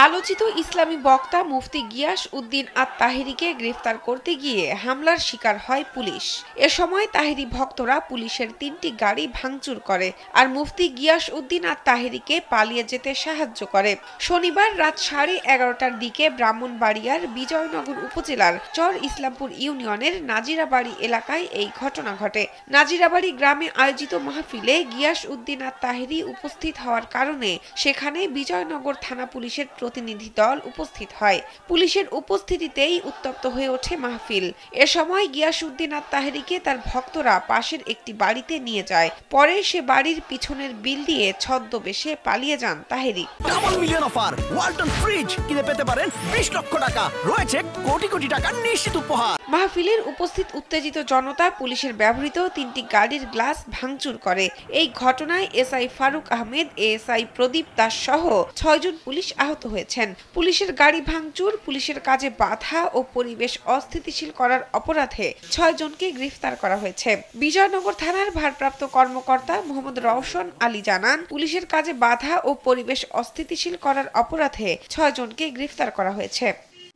আলোচিত ইসলামী বক্তা মুফতি গিয়াস উদ্দিন আত-তাহেরীকে গ্রেফতার করতে গিয়ে হামলার শিকার হয় পুলিশ। এ সময় তাহেরী ভক্তরা পুলিশের ৩টি গাড়ি ভাঙচুর করে আর মুফতি গিয়াস উদ্দিন আত-তাহেরীকে পালিয়ে যেতে সাহায্য করে। শনিবার রাত 11:30টার দিকে ব্রাহ্মণবাড়িয়ার বিজয়নগর উপজেলার চর ইসলামপুর ইউনিয়নের নাজিরাবাড়ি এলাকায় এই ঘটনা ঘটে। নাজিরাবাড়ি গ্রামে আয়োজিত মাহফিলে গিয়াস উদ্দিন আত-তাহেরী উপস্থিত হওয়ার কারণে সেখানে বিজয়নগর থানা পুলিশের প্রতিনিধি দল উপস্থিত হয়। পুলিশের উপস্থিতিতেই উত্তপ্ত হয়ে ওঠে মাহফিল। এ সময় গিয়াস উদ্দিন আত-তাহেরীকে তার ভক্তরা পাশের একটি বাড়িতে নিয়ে যায়। পরে সে বাড়ির পিছনের বিল দিয়ে ছদ্মবেশে পালিয়ে যান Taheri. Double million offer Walton fridge কিনে পেতে পারেন 20 লক্ষ টাকা, রয়েছে কোটি কোটি টাকার নিশ্চিত উপহার। মাহফিলের উপস্থিত উত্তেজিত জনতা পুলিশের ব্যবহৃত 3টি গাড়ির গ্লাস ভাঙচুর করে। এই ঘটনায় এসআই ফারুক আহমেদ, এএসআই প্রদীপ দাস সহ 6 জন পুলিশ আহত হয়েছেন। পুলিশের গাড়ি ভাঙচুর, পুলিশের কাজে বাধা ও পরিবেশ অস্থিতিশীল করার অপরাধে 6 জনকে গ্রেফতার করা হয়েছে। বিজয়নগর থানার ভারপ্রাপ্ত কর্মকর্তা মোহাম্মদ রওশন আলী জানান, পুলিশের কাজে বাধা ও পরিবেশ অস্থিতিশীল করার অপরাধে 6 জনকে গ্রেফতার করা হয়েছে।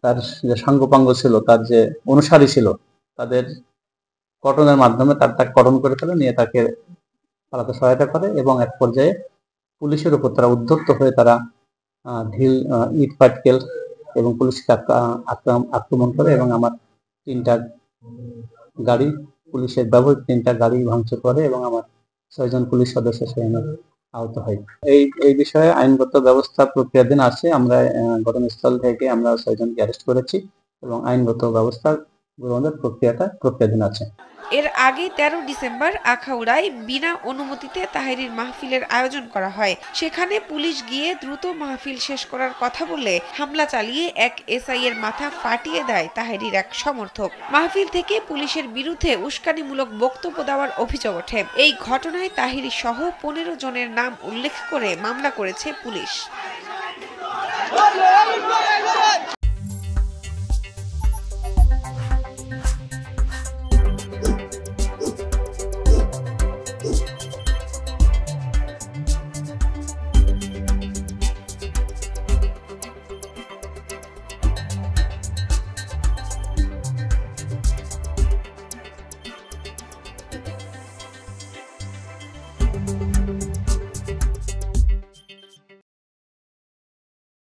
তার যে সাঙ্গপাঙ্গ ছিল, তার যে অনুসারী ছিল, তাদের কটনের মাধ্যমে তাকে কটন করে ফেলে, নিয়ে তাকে পালাতে সহায়তা করে এবং এক পর্যায়ে পুলিশের উপর তারা উদ্ধত্ত হয়ে তারা ঢিল, ইট পাটকেল এবং পুলিশকে আক্রমণ করে এবং আমার 3টা গাড়ি, পুলিশের ব্যবহৃত 3টা গাড়ি ভাঙচুর করে এবং আমার 6 জন পুলিশ সদস্য সেখানে আহত হয়। এই বিষয়ে আইনগত ব্যবস্থা প্রক্রিয়াধীন আছে। আমরা ঘটনাস্থল থেকে আমরা 6 জনকে অ্যারেস্ট করেছি এবং আইনগত ব্যবস্থা গ্রহণের প্রক্রিয়াধীন আছে। এর আগে 13 ডিসেম্বর আখাউড়ায় বিনা অনুমতিতে তাহেরীর মাহফিলের আয়োজন করা হয়। সেখানে পুলিশ গিয়ে দ্রুত মাহফিল শেষ করার কথা বলে হামলা চালিয়ে এক এসআই এর মাথা ফাটিয়ে দেয় তাহেরীর এক সমর্থক। মাহফিল থেকে পুলিশের বিরুদ্ধে উস্কানিমূলক বক্তব্য দেওয়ার অভিযোগ ওঠে। এই ঘটনায় তাহেরী সহ 15 জনের নাম উল্লেখ করে মামলা করেছে পুলিশ।